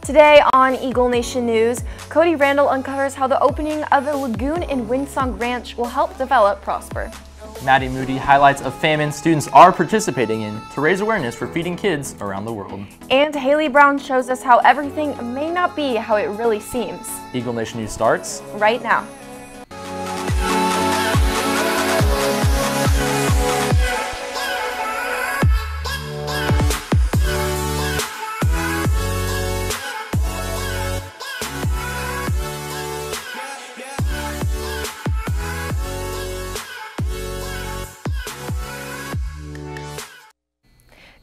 Today on Eagle Nation News, Cody Randall uncovers how the opening of a lagoon in Windsong Ranch will help develop Prosper. Maddie Moody highlights a famine students are participating in to raise awareness for feeding kids around the world. And Haley Brown shows us how everything may not be how it really seems. Eagle Nation News starts right now.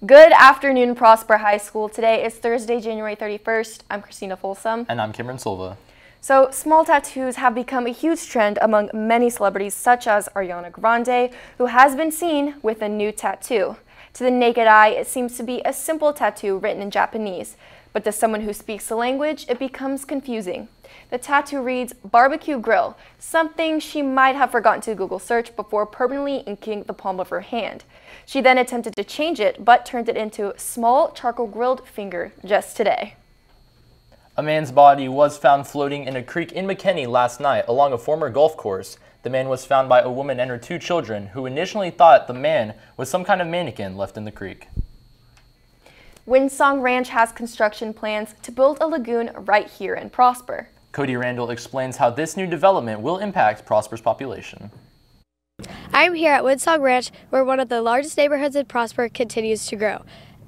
Good afternoon, Prosper High School. Today is Thursday, January 31st. I'm Christina Folsom. And I'm Cameron Silva. So, small tattoos have become a huge trend among many celebrities, such as Ariana Grande, who has been seen with a new tattoo. To the naked eye, it seems to be a simple tattoo written in Japanese, but to someone who speaks the language, it becomes confusing. The tattoo reads barbecue grill, something she might have forgotten to Google search before permanently inking the palm of her hand. She then attempted to change it, but turned it into small charcoal grilled finger just today. A man's body was found floating in a creek in McKinney last night along a former golf course. The man was found by a woman and her 2 children, who initially thought the man was some kind of mannequin left in the creek. Windsong Ranch has construction plans to build a lagoon right here in Prosper. Cody Randall explains how this new development will impact Prosper's population. I'm here at Windsong Ranch, where one of the largest neighborhoods in Prosper continues to grow.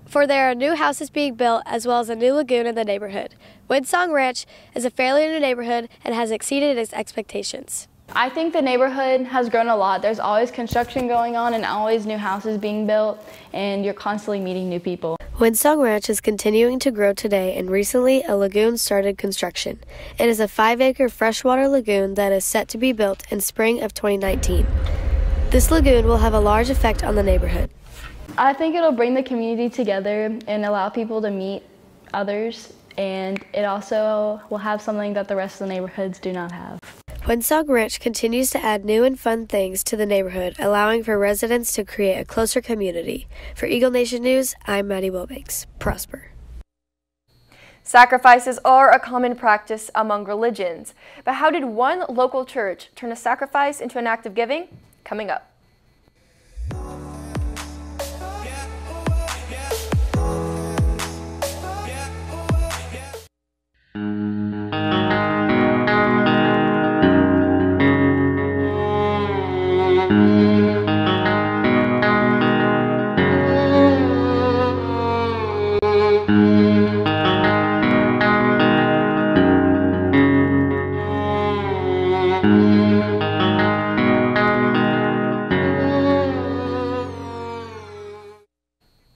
For there are new houses being built as well as a new lagoon in the neighborhood. Windsong Ranch is a fairly new neighborhood and has exceeded its expectations. I think the neighborhood has grown a lot. There's always construction going on and always new houses being built, and you're constantly meeting new people. Windsong Ranch is continuing to grow today, and recently a lagoon started construction. It is a 5-acre freshwater lagoon that is set to be built in spring of 2019. This lagoon will have a large effect on the neighborhood. I think it'll bring the community together and allow people to meet others, and it also will have something that the rest of the neighborhoods do not have. Windsong Ranch continues to add new and fun things to the neighborhood, allowing for residents to create a closer community. For Eagle Nation News, I'm Maddie Wilbanks. Prosper. Sacrifices are a common practice among religions, but how did one local church turn a sacrifice into an act of giving? Coming up.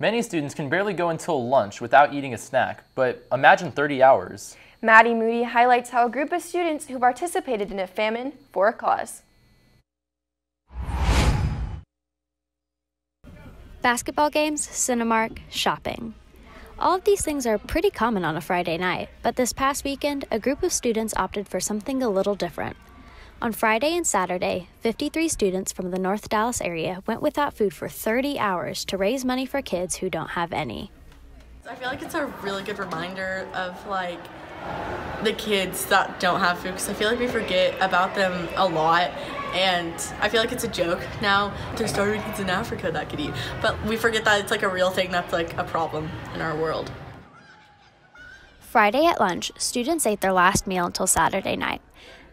Many students can barely go until lunch without eating a snack, but imagine 30 hours. Maddie Moody highlights how a group of students who participated in a famine for a cause. Basketball games, Cinemark, shopping. All of these things are pretty common on a Friday night, but this past weekend, a group of students opted for something a little different. On Friday and Saturday, 53 students from the North Dallas area went without food for 30 hours to raise money for kids who don't have any. I feel like it's a really good reminder of like the kids that don't have food, because I feel like we forget about them a lot, and I feel like it's a joke now. There's starving kids in Africa that could eat, but we forget that it's like a real thing that's like a problem in our world. Friday at lunch, students ate their last meal until Saturday night.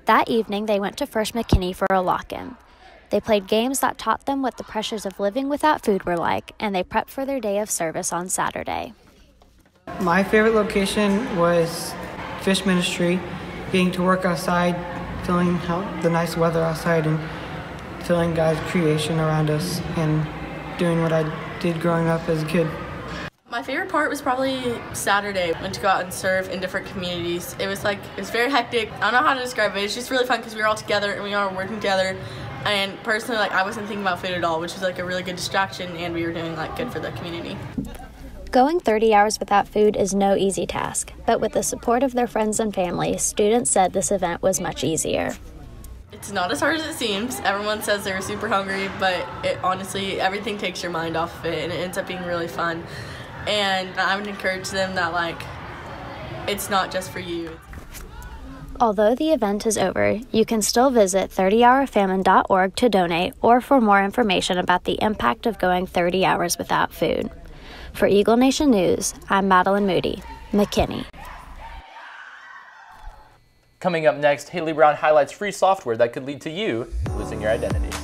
That evening, they went to First McKinney for a lock-in. They played games that taught them what the pressures of living without food were like, and they prepped for their day of service on Saturday. My favorite location was Fish Ministry, getting to work outside, feeling the nice weather outside, and feeling God's creation around us, and doing what I did growing up as a kid. My favorite part was probably Saturday. Went to go out and serve in different communities. It was very hectic. I don't know how to describe it. It's just really fun because we were all together and we were all working together. And personally, I wasn't thinking about food at all, which was a really good distraction, and we were doing good for the community. Going 30 hours without food is no easy task, but with the support of their friends and family, students said this event was much easier. It's not as hard as it seems. Everyone says they're super hungry, but honestly, everything takes your mind off of it, and it ends up being really fun. And I would encourage them that, like, it's not just for you. Although the event is over, you can still visit 30hourfamine.org to donate or for more information about the impact of going 30 hours without food. For Eagle Nation News, I'm Madeline Moody, McKinney. Coming up next, Haley Brown highlights free software that could lead to you losing your identity.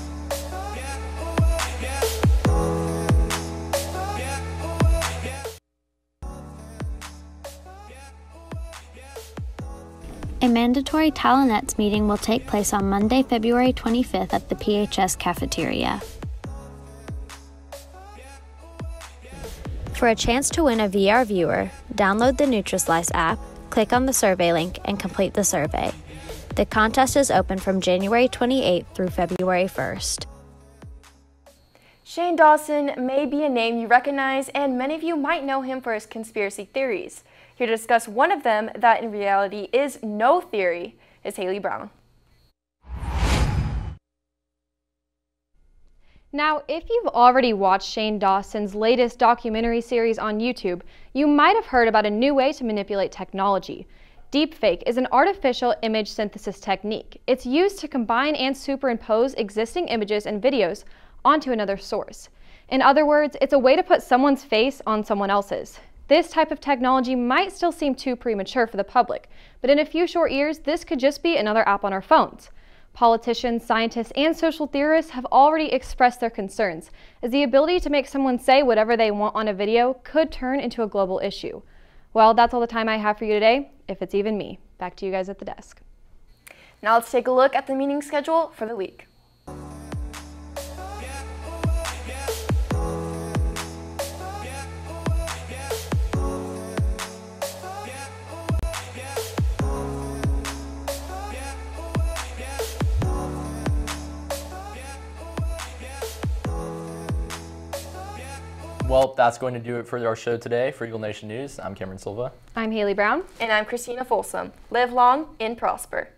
A mandatory Talenets meeting will take place on Monday, February 25th at the PHS cafeteria. For a chance to win a VR viewer, download the NutriSlice app, click on the survey link, and complete the survey. The contest is open from January 28th through February 1st. Shane Dawson may be a name you recognize, and many of you might know him for his conspiracy theories. Here to discuss one of them that in reality is no theory is Haley Brown. Now, if you've already watched Shane Dawson's latest documentary series on YouTube, you might have heard about a new way to manipulate technology. Deepfake is an artificial image synthesis technique. It's used to combine and superimpose existing images and videos onto another source. In other words, it's a way to put someone's face on someone else's. This type of technology might still seem too premature for the public, but in a few short years, this could just be another app on our phones. Politicians, scientists, and social theorists have already expressed their concerns, as the ability to make someone say whatever they want on a video could turn into a global issue. Well, that's all the time I have for you today, if it's even me. Back to you guys at the desk. Now let's take a look at the meeting schedule for the week. Well, that's going to do it for our show today. For Eagle Nation News, I'm Cameron Silva. I'm Haley Brown. And I'm Christina Folsom. Live long and prosper.